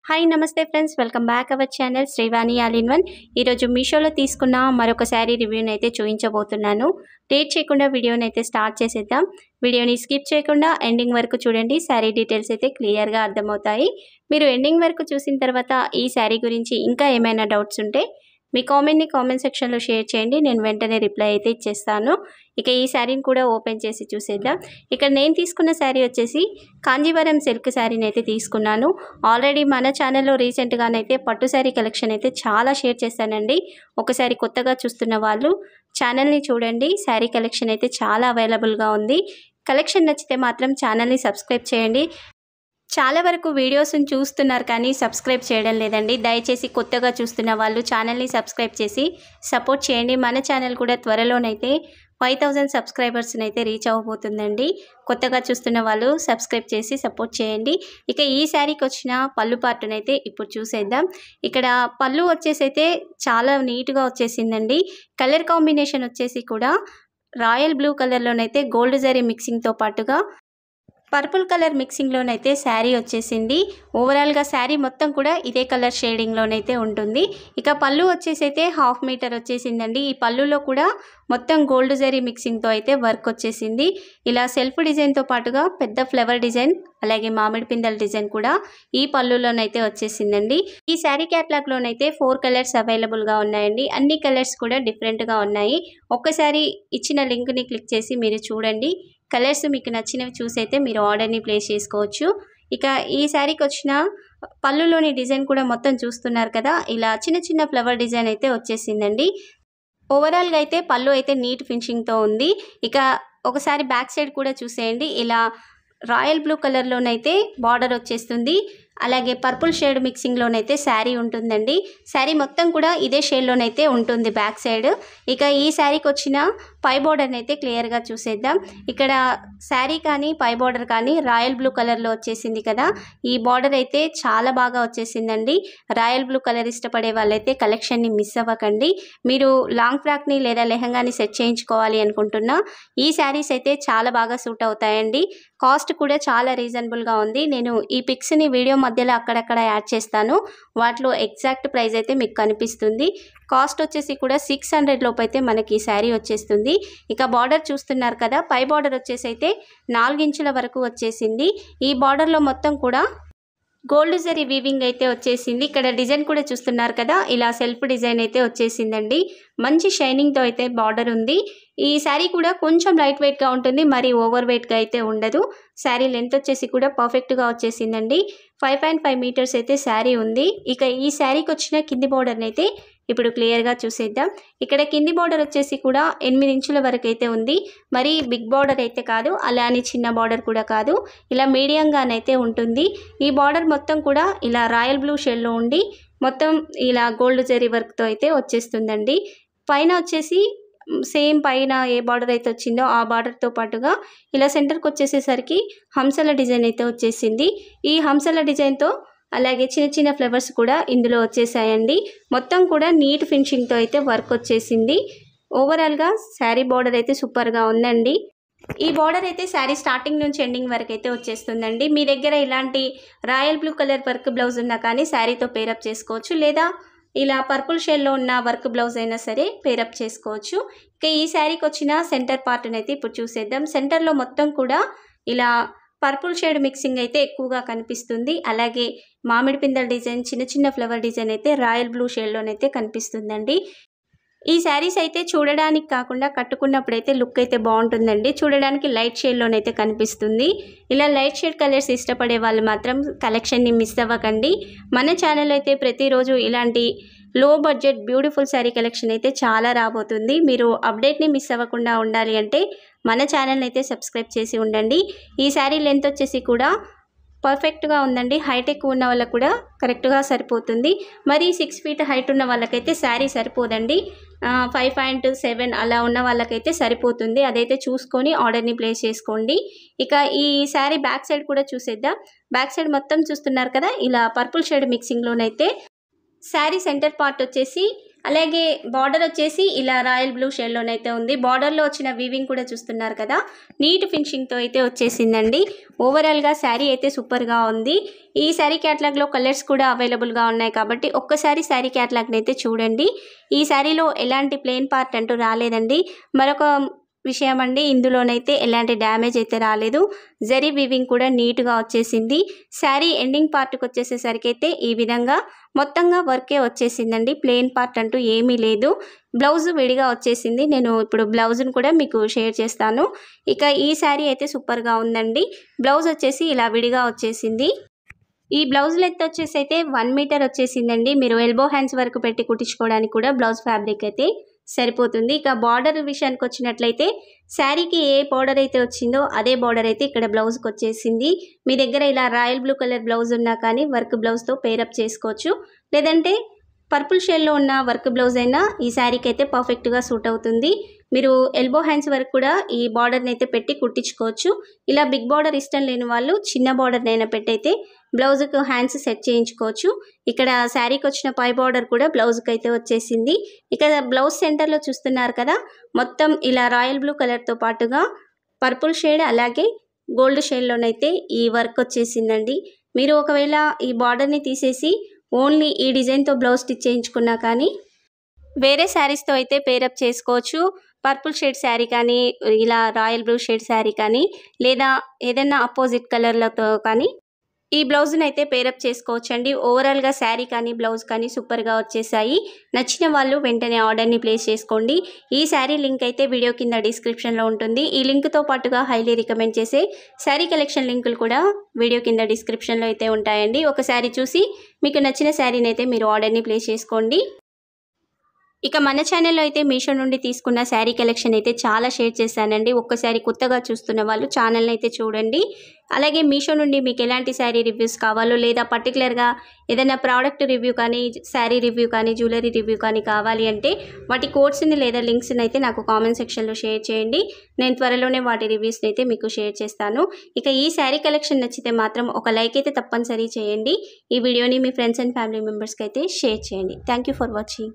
Hi నమస్తే friends, welcome back our channel Srivani all in one. ఈరోజు మీషోలో తీసుకున్న మరొక శారీ రివ్యూని అయితే చూపించబోతున్నాను. లేట్ చేయకుండా వీడియోని అయితే స్టార్ట్ చేసేద్దాం. వీడియోని స్కిప్ చేయకుండా ఎండింగ్ వరకు చూడండి. శారీ డీటెయిల్స్ అయితే క్లియర్గా అర్థమవుతాయి. మీరు ఎండింగ్ వరకు చూసిన తర్వాత ఈ శారీ గురించి ఇంకా ఏమైనా డౌట్స్ ఉంటే మీ కామెంట్ని కామెంట్ సెక్షన్లో షేర్ చేయండి. నేను వెంటనే రిప్లై అయితే ఇచ్చేస్తాను. ఇక ఈ శారీని కూడా ఓపెన్ చేసి చూసేద్దాం. ఇక్కడ నేను తీసుకున్న శారీ వచ్చేసి కాంజీవరం సిల్క్ శారీని అయితే తీసుకున్నాను. ఆల్రెడీ మన ఛానల్లో రీసెంట్గానైతే పట్టు శారీ కలెక్షన్ అయితే చాలా షేర్ చేశానండి. ఒకసారి కొత్తగా చూస్తున్న వాళ్ళు ఛానల్ని చూడండి. శారీ కలెక్షన్ అయితే చాలా అవైలబుల్గా ఉంది. కలెక్షన్ నచ్చితే మాత్రం ఛానల్ని సబ్స్క్రైబ్ చేయండి. చాలా వరకు వీడియోస్ని చూస్తున్నారు కానీ సబ్స్క్రైబ్ చేయడం లేదండి. దయచేసి కొత్తగా చూస్తున్న వాళ్ళు ఛానల్ని సబ్స్క్రైబ్ చేసి సపోర్ట్ చేయండి. మన ఛానల్ కూడా త్వరలోనైతే 5000 సబ్స్క్రైబర్స్ని అయితే రీచ్ అవ్వబోతుందండి. కొత్తగా చూస్తున్న వాళ్ళు సబ్స్క్రైబ్ చేసి సపోర్ట్ చేయండి. ఇక ఈ శారీకి వచ్చిన పళ్ళు పార్టునైతే ఇప్పుడు చూసేద్దాం. ఇక్కడ పళ్ళు వచ్చేసి అయితే చాలా నీట్గా వచ్చేసిందండి. కలర్ కాంబినేషన్ వచ్చేసి కూడా రాయల్ బ్లూ కలర్లోనైతే గోల్డ్ జరీ మిక్సింగ్తో పాటుగా పర్పుల్ కలర్ మిక్సింగ్లోనైతే శారీ వచ్చేసింది. ఓవరాల్గా శారీ మొత్తం కూడా ఇదే కలర్ షేడింగ్లోనైతే ఉంటుంది. ఇక పళ్ళు వచ్చేసి అయితే 1/2 మీటర్ వచ్చేసిందండి. ఈ పళ్ళులో కూడా మొత్తం గోల్డ్ జరీ మిక్సింగ్తో అయితే వర్క్ వచ్చేసింది. ఇలా సెల్ఫ్ డిజైన్తో పాటుగా పెద్ద ఫ్లవర్ డిజైన్ అలాగే మామిడి పిందెల డిజైన్ కూడా ఈ పళ్ళులోనైతే వచ్చేసిందండి. ఈ శారీ క్యాటలాగ్లోనైతే 4 కలర్స్ అవైలబుల్గా ఉన్నాయండి. అన్ని కలర్స్ కూడా డిఫరెంట్గా ఉన్నాయి. ఒక్కసారి ఇచ్చిన లింక్ని క్లిక్ చేసి మీరు చూడండి. కలర్స్ మీకు నచ్చినవి చూసైతే మీరు ఆర్డర్ని ప్లేస్ చేసుకోవచ్చు. ఇక ఈ శారీకి వచ్చిన పళ్ళులోని డిజైన్ కూడా మొత్తం చూస్తున్నారు కదా, ఇలా చిన్న చిన్న ఫ్లవర్ డిజైన్ అయితే వచ్చేసిందండి. ఓవరాల్గా అయితే పళ్ళు అయితే నీట్ ఫినిషింగ్తో ఉంది. ఇక ఒకసారి బ్యాక్ సైడ్ కూడా చూసేయండి. ఇలా రాయల్ బ్లూ కలర్లోనైతే బార్డర్ వచ్చేస్తుంది. అలాగే పర్పుల్ షేడ్ మిక్సింగ్లోనైతే శారీ ఉంటుందండి. శారీ మొత్తం కూడా ఇదే షేడ్లోనైతే ఉంటుంది బ్యాక్ సైడ్. ఇక ఈ శారీకి వచ్చిన పై బార్డర్ని అయితే క్లియర్గా చూసేద్దాం. ఇక్కడ శారీ కానీ పై బార్డర్ కానీ రాయల్ బ్లూ కలర్లో వచ్చేసింది కదా, ఈ బార్డర్ అయితే చాలా బాగా వచ్చేసిందండి. రాయల్ బ్లూ కలర్ ఇష్టపడే వాళ్ళైతే కలెక్షన్ని మిస్ అవ్వకండి. మీరు లాంగ్ ఫ్రాక్ని లేదా లెహంగాని సెట్ చేయించుకోవాలి అనుకుంటున్నా ఈ శారీస్ అయితే చాలా బాగా సూట్ అవుతాయండి. కాస్ట్ కూడా చాలా రీజనబుల్గా ఉంది. నేను ఈ పిక్స్ని వీడియో మధ్యలో అక్కడక్కడ యాడ్ చేస్తాను. వాటిలో ఎగ్జాక్ట్ ప్రైస్ అయితే మీకు కనిపిస్తుంది. కాస్ట్ వచ్చేసి కూడా 600 లోపు అయితే మనకి ఈ శారీ వచ్చేస్తుంది. ఇక బార్డర్ చూస్తున్నారు కదా, పై బార్డర్ వచ్చేసి అయితే 4 ఇంచుల వరకు వచ్చేసింది. ఈ బార్డర్లో మొత్తం కూడా గోల్డ్ జరీ వీవింగ్ అయితే వచ్చేసింది. ఇక్కడ డిజైన్ కూడా చూస్తున్నారు కదా, ఇలా సెల్ఫ్ డిజైన్ అయితే వచ్చేసిందండి. మంచి షైనింగ్తో అయితే బార్డర్ ఉంది. ఈ శారీ కూడా కొంచెం లైట్ వెయిట్గా ఉంటుంది, మరి ఓవర్ వెయిట్గా అయితే ఉండదు. శారీ లెంత్ వచ్చేసి కూడా పర్ఫెక్ట్గా వచ్చేసిందండి. 5.5 మీటర్స్ అయితే శారీ ఉంది. ఇక ఈ శారీకి వచ్చిన కింది బార్డర్ని అయితే ఇప్పుడు క్లియర్గా చూసేద్దాం. ఇక్కడ కింది బార్డర్ వచ్చేసి కూడా 8 ఇంచుల వరకు అయితే ఉంది. మరి బిగ్ బార్డర్ అయితే కాదు, అలానే చిన్న బార్డర్ కూడా కాదు, ఇలా మీడియంగానైతే ఉంటుంది. ఈ బార్డర్ మొత్తం కూడా ఇలా రాయల్ బ్లూ షేడ్లో ఉండి మొత్తం ఇలా గోల్డ్ జరీ వర్క్తో అయితే వచ్చేస్తుందండి. పైన వచ్చేసి సేమ్ పైన ఏ బార్డర్ అయితే వచ్చిందో ఆ బార్డర్తో పాటుగా ఇలా సెంటర్కి వచ్చేసేసరికి హంసల డిజైన్ అయితే వచ్చేసింది. ఈ హంసల డిజైన్తో అలాగే చిన్న చిన్న ఫ్లవర్స్ కూడా ఇందులో వచ్చేసాయండి. మొత్తం కూడా నీట్ ఫినిషింగ్తో అయితే వర్క్ వచ్చేసింది. ఓవరాల్గా శారీ బార్డర్ అయితే సూపర్గా ఉందండి. ఈ బార్డర్ అయితే శారీ స్టార్టింగ్ నుంచి ఎండింగ్ వరకు అయితే వచ్చేస్తుందండి. మీ దగ్గర ఇలాంటి royal blue colour work blouse ఉన్నా కానీ శారీతో పేరప్ చేసుకోవచ్చు, లేదా ఇలా పర్పుల్ షేడ్లో ఉన్న వర్క్ బ్లౌజ్ అయినా సరే పేరప్ చేసుకోవచ్చు. ఇక ఈ శారీకి వచ్చిన సెంటర్ పార్ట్ని అయితే ఇప్పుడు చూసేద్దాం. సెంటర్లో మొత్తం కూడా ఇలా పర్పుల్ షేడ్ మిక్సింగ్ అయితే ఎక్కువగా కనిపిస్తుంది. అలాగే మామిడి పిందెల డిజైన్, చిన్న చిన్న ఫ్లవర్ డిజైన్ అయితే రాయల్ బ్లూ షేడ్లోనైతే కనిపిస్తుందండి. ఈ శారీస్ అయితే చూడడానికి కాకుండా కట్టుకున్నప్పుడైతే లుక్ అయితే బాగుంటుందండి. చూడడానికి లైట్ షేడ్లోనైతే కనిపిస్తుంది. ఇలా లైట్ షేడ్ కలర్స్ ఇష్టపడే వాళ్ళు మాత్రం కలెక్షన్ని మిస్ అవ్వకండి. మన ఛానల్ అయితే ప్రతిరోజు ఇలాంటి లో బడ్జెట్ బ్యూటిఫుల్ శారీ కలెక్షన్ అయితే చాలా రాబోతుంది. మీరు అప్డేట్ని మిస్ అవ్వకుండా ఉండాలి అంటే మన ఛానల్ని అయితే సబ్స్క్రైబ్ చేసి ఉండండి. ఈ శారీ లెంత్ వచ్చేసి కూడా పర్ఫెక్ట్గా ఉందండి. హైట్ ఎక్కువ ఉన్న వాళ్ళకు కూడా కరెక్ట్గా సరిపోతుంది. మరి 6 ఫీట్ హైట్ ఉన్న వాళ్ళకైతే శారీ సరిపోదండి. 5.7 అలా ఉన్న వాళ్ళకైతే సరిపోతుంది. అదైతే చూసుకొని ఆర్డర్ని ప్లేస్ చేసుకోండి. ఇక ఈ శారీ బ్యాక్ సైడ్ కూడా చూసేద్దాం. బ్యాక్ సైడ్ మొత్తం చూస్తున్నారు కదా, ఇలా పర్పుల్ షేడ్ మిక్సింగ్లోనైతే శారీ సెంటర్ పార్ట్ వచ్చేసి అలాగే బార్డర్ వచ్చేసి ఇలా రాయల్ బ్లూ షేడ్లోనైతే ఉంది. బార్డర్లో వచ్చిన వీవింగ్ కూడా చూస్తున్నారు కదా, నీట్ ఫినిషింగ్తో అయితే వచ్చేసిందండి. ఓవరాల్గా శారీ అయితే సూపర్గా ఉంది. ఈ శారీ క్యాటలాగ్లో కలర్స్ కూడా అవైలబుల్గా ఉన్నాయి కాబట్టి ఒక్కసారి శారీ క్యాటలాగ్ని అయితే చూడండి. ఈ శారీలో ఎలాంటి ప్లెయిన్ పార్ట్ అంటూ రాలేదండి. మరొక విషయం అండి, ఇందులోనైతే ఎలాంటి డ్యామేజ్ అయితే రాలేదు. జరీ వీవింగ్ కూడా నీట్గా వచ్చేసింది. శారీ ఎండింగ్ పార్ట్కి వచ్చేసేసరికి అయితే ఈ విధంగా మొత్తంగా వర్కే వచ్చేసిందండి. ప్లెయిన్ పార్ట్ అంటూ ఏమీ లేదు. బ్లౌజ్ విడిగా వచ్చేసింది. నేను ఇప్పుడు బ్లౌజ్ను కూడా మీకు షేర్ చేస్తాను. ఇక ఈ శారీ అయితే సూపర్గా ఉందండి. బ్లౌజ్ వచ్చేసి ఇలా విడిగా వచ్చేసింది. ఈ బ్లౌజ్ లెంత్ వచ్చేసి అయితే 1 మీటర్ వచ్చేసిందండి. మీరు ఎల్బో హ్యాండ్స్ వరకు పెట్టి కుట్టించుకోవడానికి కూడా బ్లౌజ్ ఫ్యాబ్రిక్ అయితే సరిపోతుంది. ఇక బార్డర్ విషయానికి వచ్చినట్లయితే శారీకి ఏ బార్డర్ అయితే వచ్చిందో అదే బార్డర్ అయితే ఇక్కడ బ్లౌజ్కి వచ్చేసింది. మీ దగ్గర ఇలా రాయల్ బ్లూ కలర్ బ్లౌజ్ ఉన్నా కానీ వర్క్ బ్లౌజ్తో పేరప్ చేసుకోవచ్చు. లేదంటే పర్పుల్ షేడ్లో ఉన్న వర్క్ బ్లౌజ్ అయినా ఈ శారీకి అయితే పర్ఫెక్ట్గా సూట్ అవుతుంది. మీరు ఎల్బో హ్యాండ్స్ వరకు కూడా ఈ బార్డర్ని అయితే పెట్టి కుట్టించుకోవచ్చు. ఇలా బిగ్ బార్డర్ ఇష్టం లేని వాళ్ళు చిన్న బార్డర్ని అయినా పెట్టి అయితే బ్లౌజ్కు హ్యాండ్స్ సెట్ చేయించుకోవచ్చు. ఇక్కడ శారీకి వచ్చిన పై బార్డర్ కూడా బ్లౌజ్కి అయితే వచ్చేసింది. ఇక బ్లౌజ్ సెంటర్లో చూస్తున్నారు కదా, మొత్తం ఇలా రాయల్ బ్లూ కలర్తో పాటుగా పర్పుల్ షేడ్ అలాగే గోల్డ్ షేడ్లోనైతే ఈ వర్క్ వచ్చేసిందండి. మీరు ఒకవేళ ఈ బార్డర్ని తీసేసి ఓన్లీ ఈ డిజైన్తో బ్లౌజ్ స్టిచ్ చేయించుకున్నా కానీ వేరే శారీస్తో అయితే పేరప్ చేసుకోవచ్చు. పర్పుల్ షేడ్ శారీ కానీ, ఇలా రాయల్ బ్లూ షేడ్ శారీ కానీ, లేదా ఏదైనా అపోజిట్ కలర్లతో కానీ ఈ బ్లౌజ్ని అయితే పేరప్ చేసుకోవచ్చు అండి. ఓవరాల్గా శారీ కానీ బ్లౌజ్ కానీ సూపర్గా వచ్చేసాయి. నచ్చిన వాళ్ళు వెంటనే ఆర్డర్ని ప్లేస్ చేసుకోండి. ఈ శారీ లింక్ అయితే వీడియో కింద డిస్క్రిప్షన్లో ఉంటుంది. ఈ లింక్తో పాటుగా హైలీ రికమెండ్ చేసే శారీ కలెక్షన్ లింకులు కూడా వీడియో కింద డిస్క్రిప్షన్లో అయితే ఉంటాయండి. ఒక శారీ చూసి మీకు నచ్చిన శారీని అయితే మీరు ఆర్డర్ని ప్లేస్ చేసుకోండి. ఇక మన ఛానల్లో అయితే మీషో నుండి తీసుకున్న శారీ కలెక్షన్ అయితే చాలా షేర్ చేశానండి. ఒక్కసారి కొత్తగా చూస్తున్న వాళ్ళు ఛానల్ని అయితే చూడండి. అలాగే మీషో నుండి మీకు ఎలాంటి శారీ రివ్యూస్ కావాలో, లేదా పర్టికులర్గా ఏదైనా ప్రోడక్ట్ రివ్యూ కానీ, శారీ రివ్యూ కానీ, జ్యువెలరీ రివ్యూ కానీ కావాలి అంటే వాటి కోడ్స్ని లేదా లింక్స్ని అయితే నాకు కామెంట్ సెక్షన్లో షేర్ చేయండి. నేను త్వరలోనే వాటి రివ్యూస్ని అయితే మీకు షేర్ చేస్తాను. ఇక ఈ శారీ కలెక్షన్ నచ్చితే మాత్రం ఒక లైక్ అయితే తప్పనిసరి చేయండి. ఈ వీడియోని మీ ఫ్రెండ్స్ అండ్ ఫ్యామిలీ మెంబర్స్కి అయితే షేర్ చేయండి. Thank you for watching.